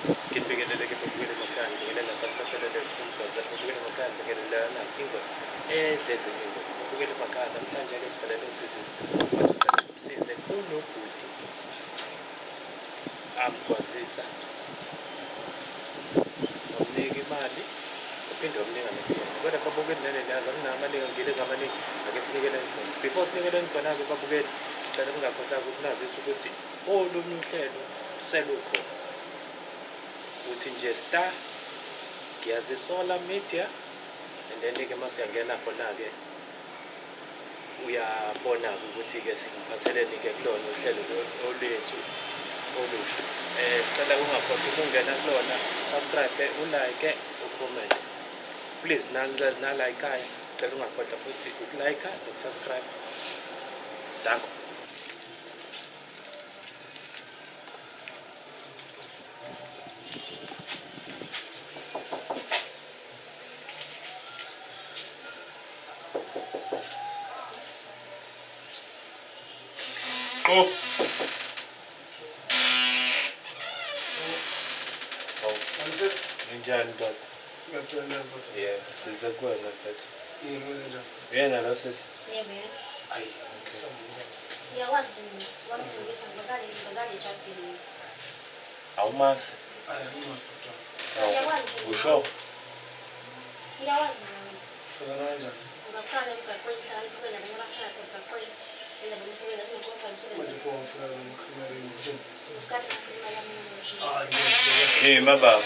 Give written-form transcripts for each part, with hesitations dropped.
Kipigelele kipigele makani ngelela pasipasele lesimkaza kupigele makani ngelela na kingo edleze kingo kupigele makani namhlanje ke sibhalele usisi size kunobhuti amkwazisa omnika imali uphinde omnika nemali kodwa babukeli nalelazo kunamaningi ngile ngamaningi ake sinikele before sinikele khona ke babukeli cela ungakhohlwa ukunazisa ukuthi olunye uhlelo selukho uthi nje star ngiyazisola media and then ke masiyangena khona ke uyabona ukuthi ke singiphatheleni ke kulona uhlelo olwethu olusha sicela ungakhohlwa ukungena kulona subscribe ulike ucomment please na like cela ungakhohlwa futhi ukulike nokusubscribe danko. Oh. Anses? Njani baba? Ngiyathola baba. Yeah, sizakwazi mfethu. Yini wenzenjani? Yena lo sisi. Yebo. Hayi, ngisongoza. Ngiyakwazi ukwamsindisa ngibazali ejardini. Awumazi? Hayi, ngimasiphatha. Ngiyakwazi. Usho? Ngiyakwazi nami. Sizana kanjani? Ungafana emgaqweni hlala ufukela noma afana emgaqweni. Ela bomsebenzi akukhona umsebenzi. Manje pho ngifuna ngikhamereni ngithini? Usikade ngifuna imali yami. Hayi, ngiyabona. Hey mababa,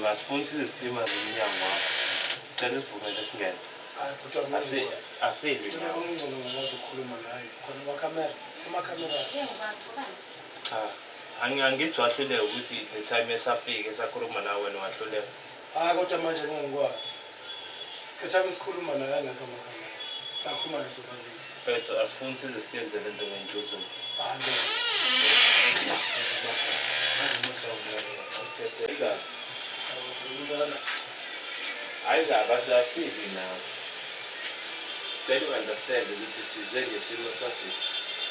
masifuna isitima zomnyango wakho. Cela usivumele singene. Hayi, bhuti Asilwi ngicela nawe. ungcono ngikwazi ukukhuluma naye. Khona amakhamera. Yebo bathukana. Cha, angithi wahluleka ukuthi the time esafika esakhuluma nawe wena wahluleka. Hayi, kodwa manje ngingikwazi. Khetha isikhuluma naye angekho amakhamera. Sakhuluma naye sobabili. Mfethu asifuni size siyenze lento ngenhliziyo. Hayi, Hayi kabi asibi nawe. Cela u-understand ukuthi size ngesimo sathi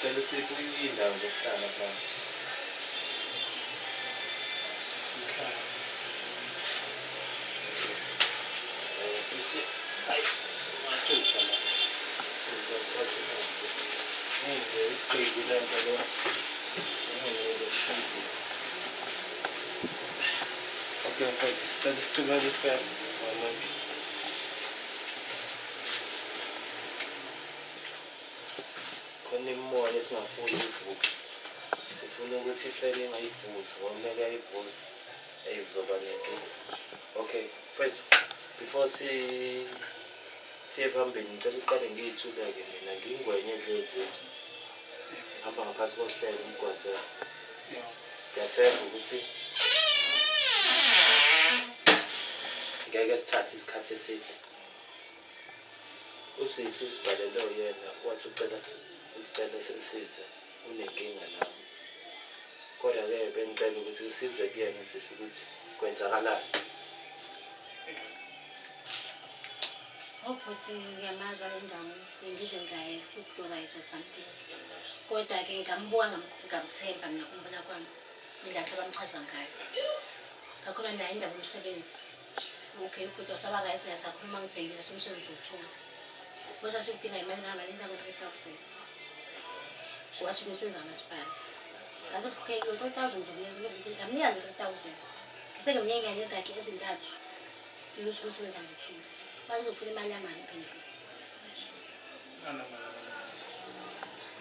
cela sipho indawo zokuhlala phansi. Sisi, hayi, ungathupha la. Isiqebu lento lo. Okay, mfethu, sicela sithumele ifem. Khona imimoya esingafuni ivuke. Sifuna ukuthi ifele ingayibhuzi, ngoba kuyayibhuza eyizoba nenkinga. Okay, mfethu, before siye phambili ngicela uqale ngiyithuleke mina ngingwenye edlezini. Hamba ngaphansi kohlelo umgwazela. Ngiyathemba ukuthi ngeke sithathe isikhathi eside. Usisi sibhalele uyena wathi ucela simsize unenkinga nawe. Kodwa-ke bengicela ukuthi usize kuyena sisi ukuthi kwenzakalani. Ukuthi ngiyamaza le ndawo ngizwe ngaye futhi right or something. Kodwa-ke ngambuka ngamthemba mina kumbona kwami indlela abamchaza ngayo. Kakhulu naye indaba yomsebenzi. Okay, kodwa saba right naye sakhuluma ngithengisa umsebenzi wothola. Kodwa sikudinga imali ngamali indaba ze-1000. Wathi umsebenzi amasipala. Ngathi okay, 3000 nje ngamnika 3000. Ngiseke mnyenge ngezakhe ezintathu. Ukuthi umsebenzi angithule. Bazofuna imali yamali phela.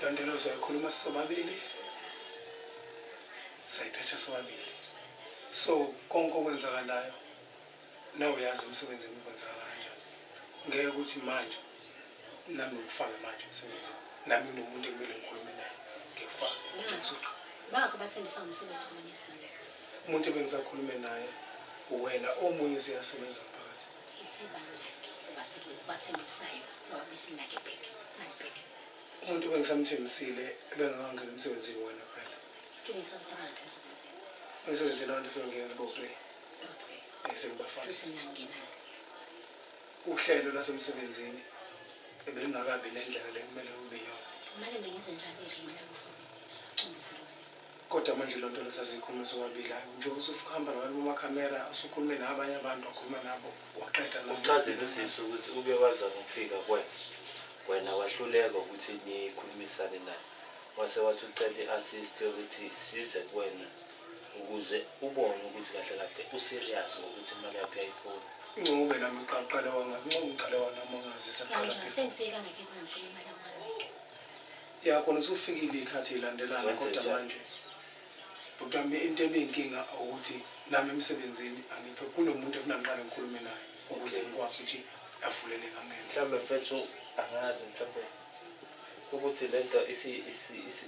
Londelo uzayikhuluma sisobabili. Sayithatha sobabili. So konke okwenzakalayo nawe uyazi umsebenzi ukwenzakala kanjani. Ngeke ukuthi manje nami ngifake manje umsebenzi. Nami nomuntu ekumele ngikhulume naye. Ngiyafaka. Bakho bathembisa umsebenzi womanyisana. Umuntu ebengisakhulume naye uwena omunye useyasebenza phakathi. Bathembisayo ngoba besinake bheke nalibheke. Umuntu bengisamthembisile ebengangena emsebenzini wena phela. Kini ngisafuna emsebenzini. Emsebenzini abantu sebengena bo3. Esengibafana. Usingangena. Uhlelo lasemsebenzini ebelingakabi nendlela lekumele ube yona. Manje bengenze njani imali yokufundisa? kodwa manje lonto lesazikhuluma sobabili nje usuhamba nabantu kumakhamera usukhulume nabanye abantu wakhuluma nabo waqeda la uchazile usisi ukuthi uke waza ngokufika wena wahluleka ukuthi nikhulumisane naye wase wathi ucela i-assist ukuthi size kuwena ukuze ubone ukuthi kahle kahle userious ngokuthi imali yakho uyayifuna ncube nami uqala wangazi ngiqala wanami angazisa qala Kanjani sengifika ngeke ngifike imali yami. ya khona usufikile ikhathi ilandelana kodwa manje Butami into ebinkinga ukuthi nami emsebenzini angiphe kunomuntu efuna ngiqale ngikhulume naye ukuze ngikwazi ukuthi avuleleke ngene. Mhlawumbe mfethu angazi mhlawumbe ukuthi lento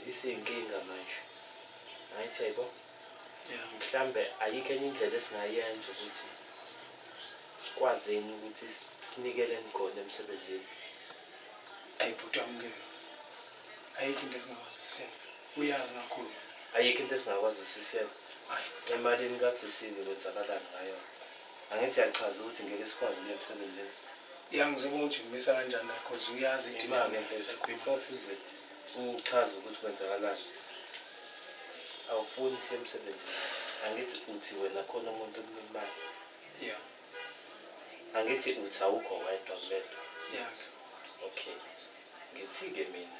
isiyinkinga manje. Ayitheko? Yeah. Mhlawumbe ayikho enye indlela esingayenza ukuthi sikwazeni ukuthi sinikeleni khona emsebenzini. Ayibhutami ke. Ayikho into esingakwazi ukusenza. Uyazi kakhulu. Ayikho into esingakwazi ukusisenza. Emalini kasisile kwenzakalani ngayo. Angithi yachaza ukuthi ngeke sikwazi ukuya emsebenzini. Yangizobona ukuthi ngimisa kanjani because uyazi imali mfethu before size uchaza ukuthi kwenzakalani. Awufuni siye emsebenzini. Angithi uthi wena khona umuntu omlimali. Yeah. Angithi uthi awukho wedwa kulento. Yeah. Okay. Ngithi-ke mina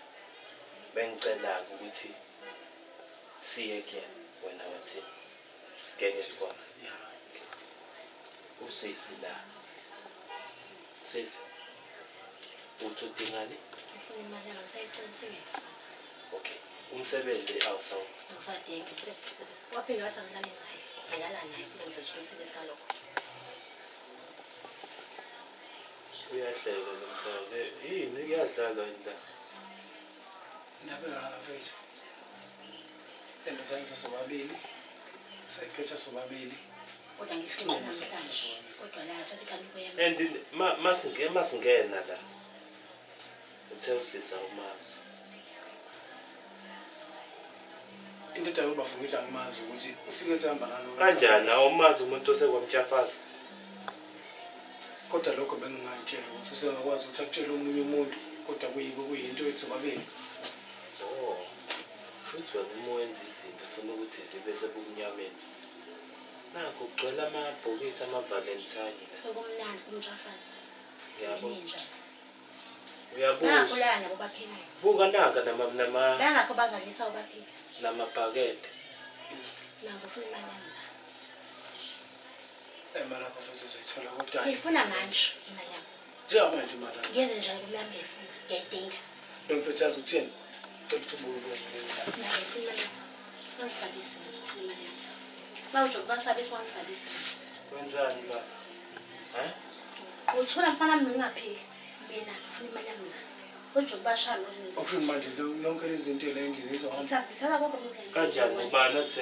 bengicela ukuthi siye kuyena wena wathi ngeke sikwazi. Yeah. Usisi la. Sisi. Uthi udingani? Ngifuna imali yami sayicela singefana. Okay. Umsebenzi awusawu. Ngisadinga waphinde wathi angilale naye. Ngilala naye kulenze isiqiniseko salokho. Uyahleka lo mhlaba. Yini kuyadlala indaba? Nabe ngafethu. Lento senza sobabili. Sayiphetha sobabili. Kodwa ngisinqomo namhlanje. Kodwa la thatha ikaniko yami. And masingena la. Uthe usisa umazi. Into edayo bafungithi angimazi ukuthi ufike sehamba nalo. Kanjani awumazi umuntu osekwamtshafasa? Kodwa lokho bengingayitshela ukuthi usengakwazi ukuthi akutshele omunye umuntu kodwa kuyinto ethu sobabili. Oh. Futhi wena uma wenza izinto ufuna ukuthi zibe sebumnyameni. Nakho kugcwele amabhokisi ama-Valentine. Okumnandi kumjafazi. Yabo. Ninja. Uyabuza. Bayakulana nabo baphila. Buka naka Bangakho bazalisa ubaphila. namabhakede. Nazo ufuna imali yami. Imali yakho futhi uzoyithola kodwa. Ngifuna manje imali yami. Njengamanje imali yakho. Ngenze njalo kumami ngiyifuna. Ngiyayidinga. Nomfethu yazi ukuthini? Ngikubuka kwenzekile. Naye ngifuna imali yami. Ngisabise ngifuna imali yami. Bawuthi ukubasabisa wangisabisa. Wenzani la? Uthola mfana wami ngingapheli. Mina ngifuna imali yami la. Konje ukubashaya ngokuzenza. Awufuni manje yonke lezi zinto la endlini izohamba. Ngithatha konke lokho. Kanjani ubani othe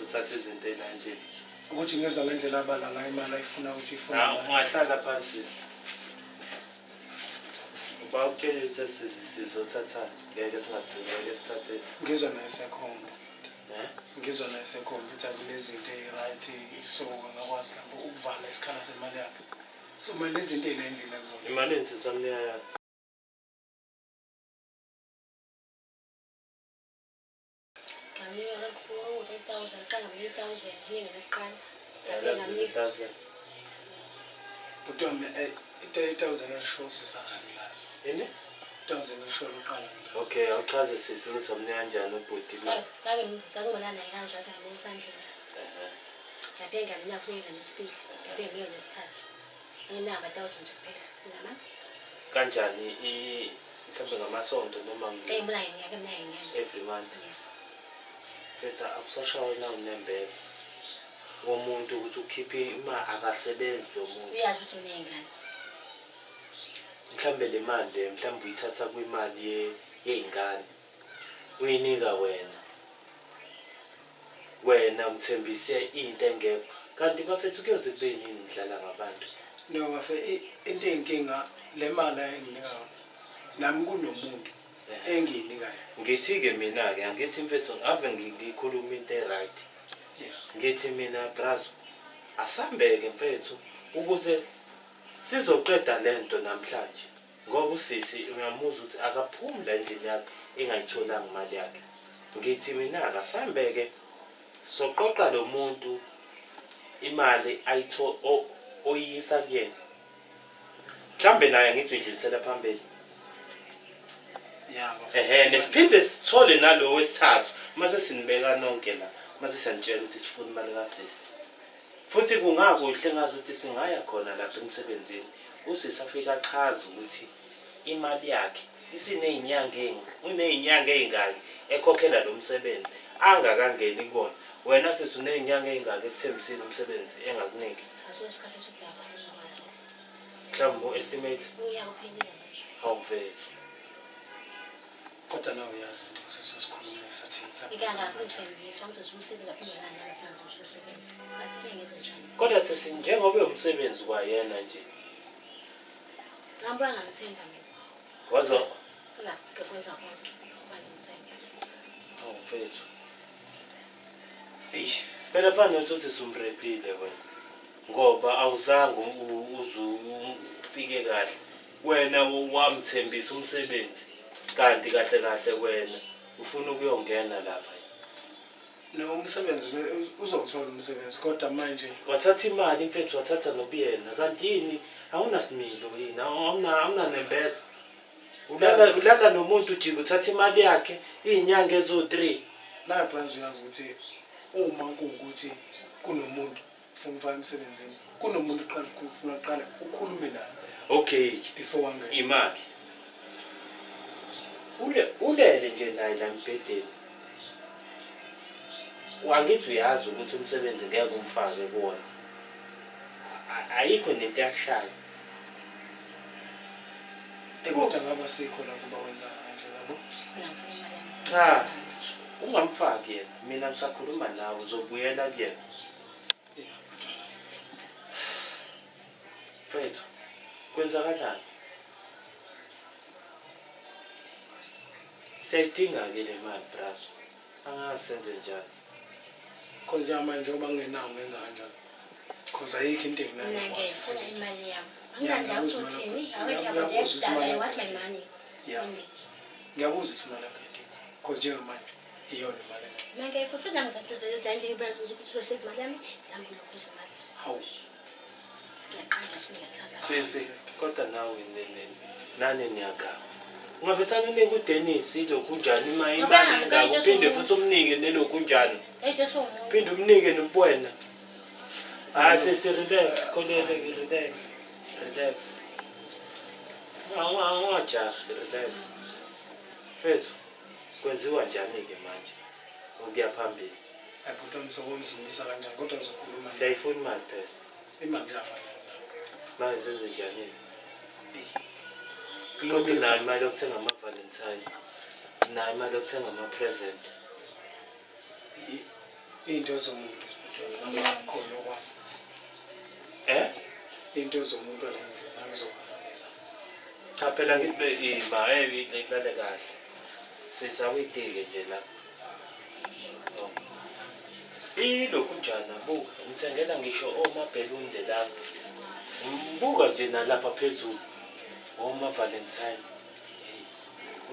uthatha izinto elandini? Ukuthi ngizwa ngendlela abala ngayo imali ayifuna ukuthi ifuna. Ungahlala phansi. Uba ukutshela ukuthi sizothatha ngeke singathingeke sithathe. Ngizwa naye sekhomba. Ngizwa naye sekhomba ukuthi akunezinto right so ngakwazi lapho ukuvala isikhala semali yakhe. So manje lezi zinto la endlini akuzona. Imali ensisamnika yakhe. Ngamiyela kuwo 3000 qala nge-1000 yini ngeqala. Kodwa mina 3000 asho sisakani lazi. Yini? 1000 asho uqala. Okay, awuchaze sisi ukuthi omnika kanjani ubhuti la. Ngakubona naye kanje athi ngisandleni. Ngabe ngamina kunika nesipili. Ngabe ngiye nesithathu. Nginaba 1000 nje kuphela. Nama? Kanjani mhlambe ngamasonto noma Ngibula nginyaka nayinyanga. every month? Yes. Phetha akusashawe na unembeza. Womuntu ukuthi ukhiphe imali akasebenzi lo muntu. Uyazi ukuthi unengane. Mhlambe le mali mhlambe uyithatha kwimali yeingane. Uyinika wena. Wena umthembise into engekho. Kanti bafethu kuyoze kube yini idlala ngabantu? No bafe into enkinga le mali enginika yona. Nami kunomuntu engiyinikayo. Ngithi-ke mina-ke angithi mfethu ave ngikhuluma into right. Yeah. Ngithi mina brazo asambeke mfethu ukuze sizoqeda lento namhlanje ngoba usisi uyamuzwa ukuthi akaphumi la endlini yakhe engayitholanga imali yakhe ngithi mina akasambeke soqoqa lo muntu imali oyisa kuyena mhlambe naye ngizidlulisela phambili nesiphinde sithole nalo wesithathu mase sinibeka nonke la mase siyanitshela ukuthi sifuna imali kasisi futhi kungakuhle ngazuthi singaya khona lapha emsebenzini usisi afika achaza ukuthi imali yakhe uney'nyanga ey'ngaki ekhokhela lo msebenzi angakangeni kubona wena sisi uney'nyanga ey'ngaki ekuthembisile umsebenzi engakuniki mhlawumbe u-estimate awuveli kodwa nawe uyazi into sesikhuluma sathini kodwa sisi njengoba umsebenzi kwayena nje wazwa awuveli phela fana nokuthi usisumrephile wena ngoba awuzange ufike kahle wena wamthembisa umsebenzi kanti kahle kahle wena ufuna ukuyongena lapha no umsebenzi uzowuthola umsebenzi kodwa manje wathatha imali mfethu wathatha nobuyena kanti yini awunasimilo yini awunanembeza ulala nomuntu ujike uthatha imali yakhe iy'nyanga ezo-3 la brazi uyazi ukuthi uma kuwukuthi kunomuntu ufuna ufaka emsebenzini kunomuntu ufuna uqala ukhulume naye okay before wangena imali ulele nje naye la mbhedeni wangithi uyazi ukuthi umsebenzi ngeke umfake kuwona ayikho nento yakushaza kodwa ngaba sikho la kuba wenza kanje yabo cha ungamfaki yena mina ngisakhuluma nawe uzobuyela kuyena mfethu kwenza kanjani siyayidinga-ke le mali braso angazi senze njani cause njengamanje njengoba ngingenawo ngenza kanjani cause ayikho into enginayo Mina ngiyayifuna imali yami. Angingani ukuthi uthini? Awuthi I want my money. Ngiyabuza ukuthi imali yakho yini cause njengamanje iyona imali Mina ngiyayifuna nami ngizathuza izandla ngibaza ukuthi uhlezi imali yami nami ngiyokhuza imali. hawu Ngiyaqala ukuthi ngiyathatha. sisi kodwa nawe nani niyagama ungavesane unike uDennis ilokhu njani imali zakho uphinde futhi umnike nelokhu njani uphinde umnike nobuwena sisi relax kholele relax angajahi relax mfethu kwenziwa njani-ke manje ukuya phambili ayibhuta msokuzumisa kanjani kodwa ngizokhuluma siyayifuna imali phela imali yakho manje senze njani lokhu nayo imali yokuthenga ama-valentine nayo imali yokuthenga ama-present into zomuntu esiphutheni khona okwami into zomuntu alendlela angizokuzalisa cha phela ngithi ilale kahle sisawuyidike nje la ilokhu njani buka ngithengela ngisho omabhelunde la mbuka nje nalapha phezulu oma-valentine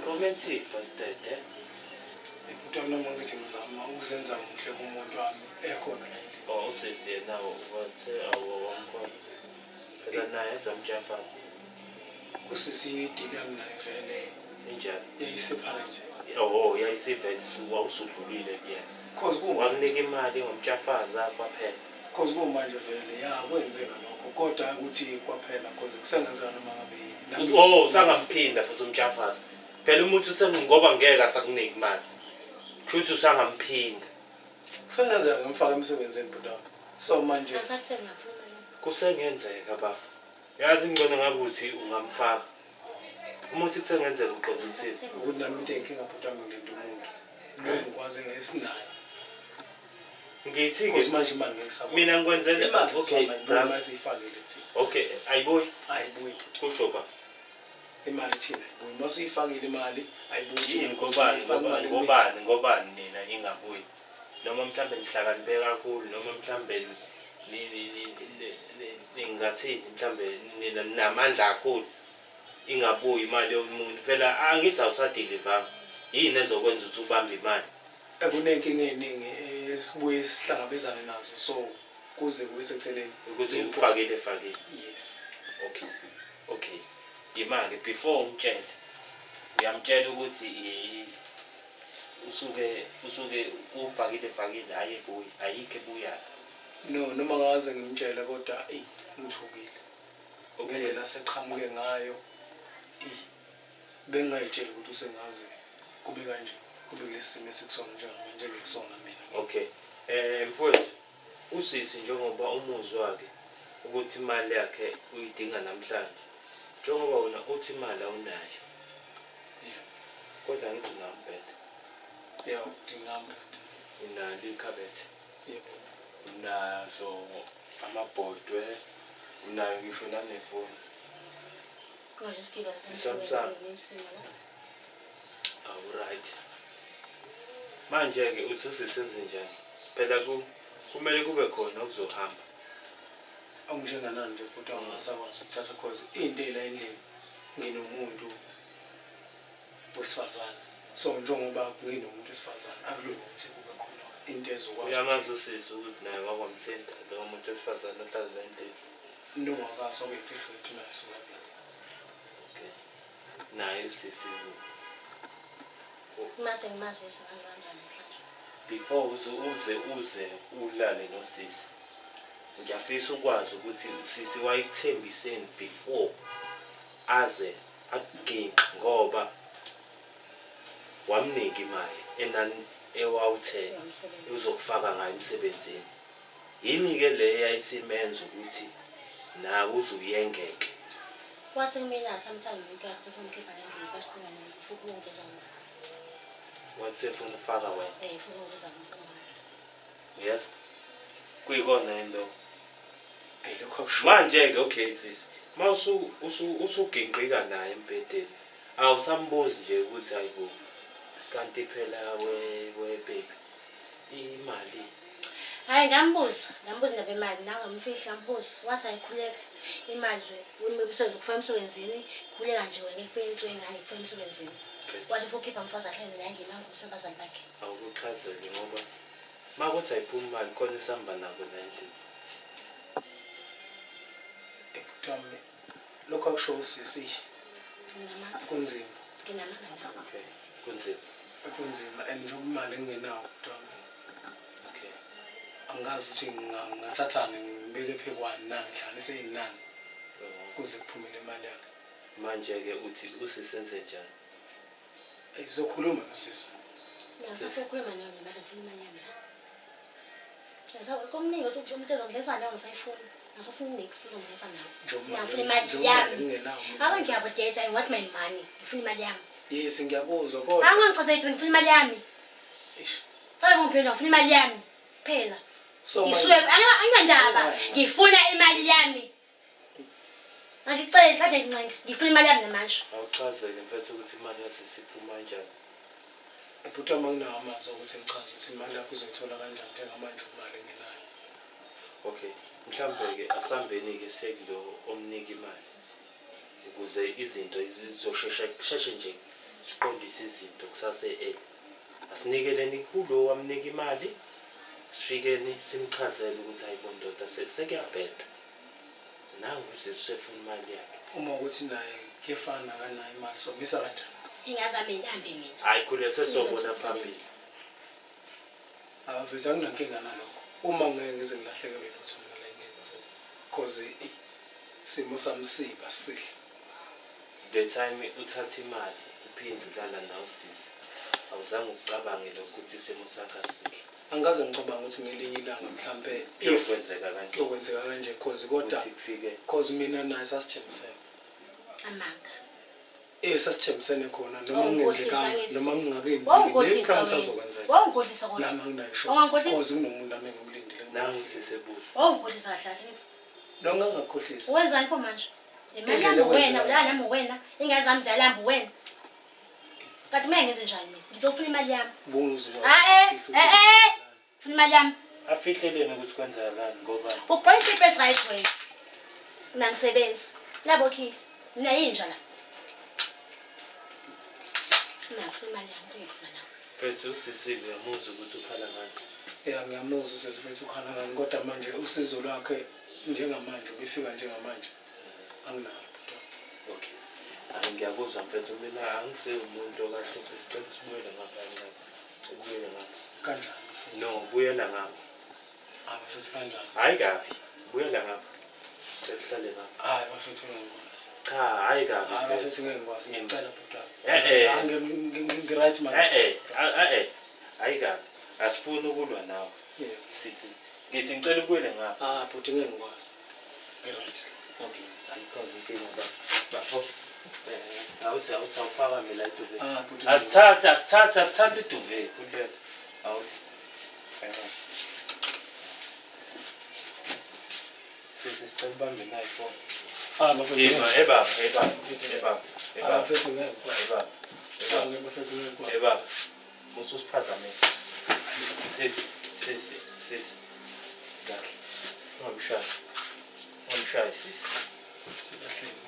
romantic bastard ibhuta noma ngithi ngizama ukuzenza muhle kumuntu wami ekhona la usisi yena wathe awamkhona phela naye ezamjafa usisi idili yami naye vele injani yayiseparate yayisivele wawusudlulile kuyena cause wakunika imali ngomtshafaza kwaphela cause kumanje vele kwenzeka lokho kodwa ukuthi kwaphela cause kusengenzeka noma ngabe usangamphinda futhi umtshafaza phela umuntu ngoba ngeke asakunika imali futhi usangamphinda kusengenzeka ngimfaka emsebenzini bhuta so manje kusengenzeka baba yazi ngcono ngakuthi ungamfaka umuntu kusengenzeka uqondisise ukuthi nami into enkinga bhuta ngilento umuntu lo ngikwazi ngesinayo ngithi-ke manje imali ngekisaba mina ngikwenzela okay brother siyifakile thina okay ayibuyi ayibuyi kusho ba imali thina ayibuyi mase uyifakile imali ayibuyi yini ngobani nina ingabuyi noma mhlambe nihlakaniphe kakhulu noma mhlambe ningathini mhlambe nina namandla kakhulu ingabuyi imali yomuntu phela angithi awusadilivanga yini ezokwenza ukuthi ubambe imali Kunenkinga eziningi esibuye sihlangabezane nazo so kuze kube sekutheleni ukuthi ufakile. yes. Okay imali before umtshele uyamtshela ukuthi usuke ufakile hayi kuyi ayikho ebuya No, noma ngaze ngimtshele kodwa ngithukile. Ngendlela seqhamuke ngayo bengayitshela ukuthi usengazi kube kanje kube lesimo esikusona njengamanje ngekusona mina. Okay mfowethu usisi njengoba umuzwa wakhe ukuthi imali yakhe uyidinga namhlanje njengoba wena uthi imali awunayo kodwa ngithi unambethe Ngingambethe unalo ikhabethe yebo unazo amabhodwe unayo ngisho nanefoni Kodwa isikhiba Samsung. Alright manje ke uthi usisenze njani phela kumele kube khona okuzohamba angijenganani nje kodwa angasakwazi ukuthatha cause into la endlini nginomuntu wesifazane so njengoba nginomuntu wesifazane akulungile ukuthi kube khona into ezokwazi uyamazi usisi ukuthi naye wakwamthinta lo muntu wesifazane ohlala la endlini nongakazi okuyimfihlo yethu naye sobabili. okay naye usisi Mase ngimazisa kanjani namhlanje. before uze ulale nosisi ngiyafisa ukwazi ukuthi usisi wayekuthembiseni before aze aginqe ngoba wamnika imali enani ewawuthe uzokufaka ngayo emsebenzini yini ke le yayisimenza ukuthi nawe uzuyengeke Wathi kumina sometimes umuntu wakhe ufuna ukukhipha endlini kwasikhona futhi ungeza ngani. wathi ufuna ukufaka wena Futhi ungeza ngani. yes kuyikona into Lokho akusho manje ke okay sis usuginqika naye empedeni awusambuzi nje ukuthi hayibo kanti phela we baby imali Hayi ngambuza ndaba imali nawe ngimfihla ngambuza wathi ayikhuleka imali nje umsebenzi ukufika emsebenzini khuleka nje wena epentwe ngani ukufika emsebenzini wathi futhi ukhipha umfazi ahlele la endlini angusebenzani bakhe awukuchazele ngoba makuthi ayiphuma imali khona isihamba nako la endlini ekuthambe lokho akusho usisi kunzima nginamanga okay kunzima and nje imali engenawo kuthambe okay angazi ukuthi ngingathathana ngibeke phekwani namhlanje seyinani kuze kuphumele imali yakhe manje ke uthi usisenze njani izokhuluma nosisi Ngiyasakhuluma nawe manje ngifuna imali yami la. Yazi komningi ukuthi umuntu ozongidlisa nawe ngisayifuna. Ngisafuna nekusizwa ngidlisa nawe. Ngiyafuna imali yami. Ake ngiyabodetha I want my money. Ngifuna imali yami. Yes ngiyabuzwa kodwa Angangichazeli ngifuna imali yami. Qala ngiphendula ngifuna imali yami. Phela. so Ngisuke angandaba. Ngifuna imali yami. Angicela kade ngincenge. Ngifuna imali yami namanje. awuchazele mfethu ukuthi imali yasisiphuma kanjani Ebhuta manginawo amazi ukuthi ngichaze ukuthi imali yakho uzoyithola kanjani njengamanje imali engenayo. okay mhlambe ke asambeni ke sekulo omnika imali ukuze izinto zizosheshe nje siqondise izinto kusase asinikeleni kulo wamnika imali sifikeni simchazele ukuthi ayibondoda sekuyabheda nawe usefuna imali yakhe Uma ukuthi naye kuyefana kanayo imali somisa kanjani Ingazami ihambe mina. hayi khule sesobona phambili aveza nginankinga nalokho uma ngeke ngize ngilahlekelwe lutho ngale ndlela mfethu cause simo samsiba sihle the time uthatha imali uphinde ulala nawe sisi awuzange ucabange ukuthi isimo sakho asihle angaze ngicabanga ukuthi ngelinye ilanga mhlambe iyokwenzeka kanje kuyokwenzeka kanje cause kodwa kufike cause mina naye sasithembisene Amanga. Sasithembisene khona noma ngingenzekanga noma ngingakenzi Wawukhohlisa sazokwenzeka Wawukhohlisa kodwa. nami nginayisho Ungangikhohlisa. cause kunomuntu ami ngimlindile nangu sisebuza Wawukhohlisa kahle kahle ngithi. noma ngingakhohlisa Wenzani pho manje? Imali yami wena, ulala nami wena, ingane zami ziyalamba wena. Kanti mina ngenze njani mina? Ngizofuna imali yami. bungizwa Funa imali yami. afihleleni ukuthi kwenzakalani ngoba Ubhola ipaper right way. Nangisebenza. Labo khi. Mina yinja la. Mina ngifuna imali yami ngifuna nawe. Mfethu usisile uyamuzwa ukuthi ukhala ngani. Ya ngiyamuzwa usesifethu ukhala ngani kodwa manje usizo lwakhe njengamanje ubefika njengamanje anginalo. Okay. Ngiyakuzwa mfethu mina angisiyo umuntu okahlupha isicelo sibuyele ngapha ngapha. Ubuyele ngapha. Kanjani? No, buyela ngapha. Bafethu kanjani? Hayi kabi. Buyela ngapha. Sehlale ngapha. Hayi bafethu ngiyakwazi. Cha, hayi kabi. Hayi bafethu ngiyakwazi ngicela bhuti. Ngiright manje. Hayi kabi. Asifuni ukulwa nawe. Sithi ngithi ngicela ubuyele ngapha. Bhuti ngiyakwazi. Ngiright. Okay. Ayikho inkinga bafo. Awuphakame la iduve. Bhuti. Asithathe iduve kuphela. Awuthi. Sisicela ubambe nayo phone. Bafethu. Ebaba. Bafethu ngiyakwazi. Bafethu ngiyakwazi. Ebaba. Ususiphazamisa. Sisi. Kahle. Ungamshayi sisi.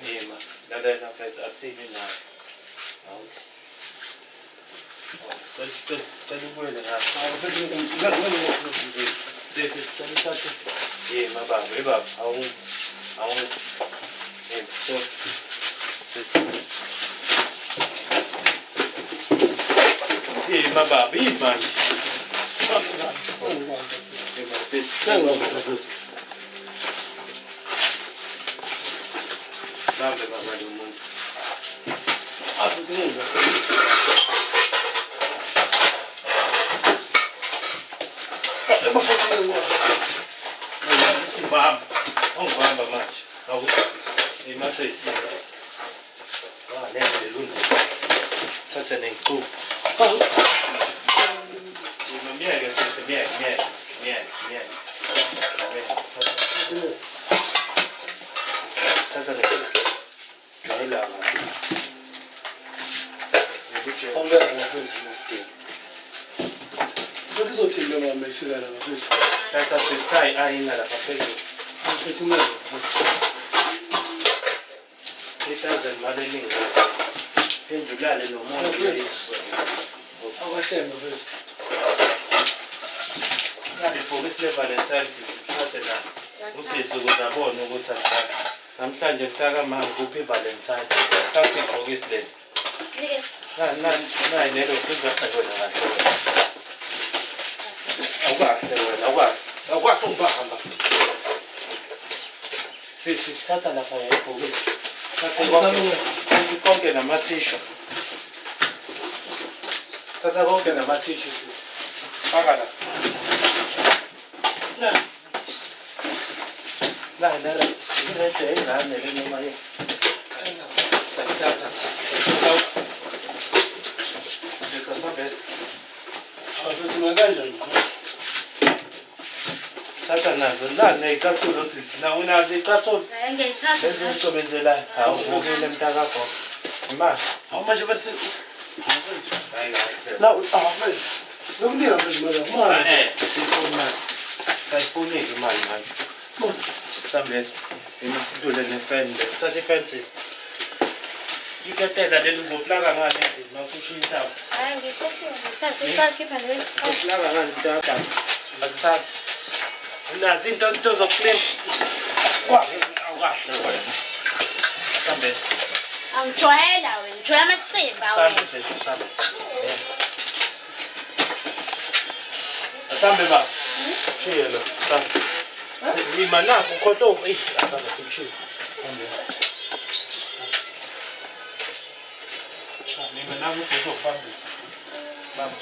Yema, lalela mfethu asibe nayo. Awuthi. Cela ubuyele ngapha. Bafethu ngiyakwazi. Sisi, cela uthathe. Yema baba, awu. So. Sisi. Yema baba, yini manje? Yema sisi. Bambe baba lo muntu. Bafethu ngiyakwazi. Ungibamba manje. Imase isinto. Neze lelungu. Thatha nengicubu. Miyeke sisi, miyeke. Thatha nengicubu. Ngayila manje. Ongeke bafethu nesidingo. Kuzothini lo mama efika la bafethu? Thatha sisi ayina lapha phezulu. Bafethu ngiyakwazi. 3,000 mali eningi. Pendulale nomuntu. Abahlenge bafethu. Ibhokisi le-Valentine sithathe la. Usisi ukuze abone ukuthi asithathe. Namhlanje kufaka manje kuphi i-Valentine. Thatha ibhokisi leli. Nayi lelo kuzaxhela kahle. Awukahle wena, awukwazi ukubamba. Sithatha lapha ibhokisi. Thatha konke namathishu. Thatha konke namathishu. Faka la. La. Ngeke ingane le noma ye. Thatha. Sisasabela. Bafethu kanjani? Thatha nazo la nezicathulo sisi. Na unazo izicathulo? Ngiyayithatha. Bezisebenzela awuvukile mntakakho. Imali. How much of it? Hayi kahle. No, bafethu. Zokunika mfethu manje. Sifuna imali. Sayifunile imali manje. Sambe imisitule nefan le. Thatha ifan sisi. Iketela leli uzoplaka ngale endini mawusushiya intaba. Hayi ngisheshile ngithathe isakhipha le. Uzoplaka ngale mntakakho. Asithathe. Unazo into zokuclean. Awukahle wena. Sambe. Angijwayela wena, ngijwayela amasimba Sambe wena. sisi sambe. Sambe ba. Shiyelo. Sambe. Yima nakho ukhohlo. Sambe simshilo. Sambe. Mina nakho ukhohlo phambili. Baba.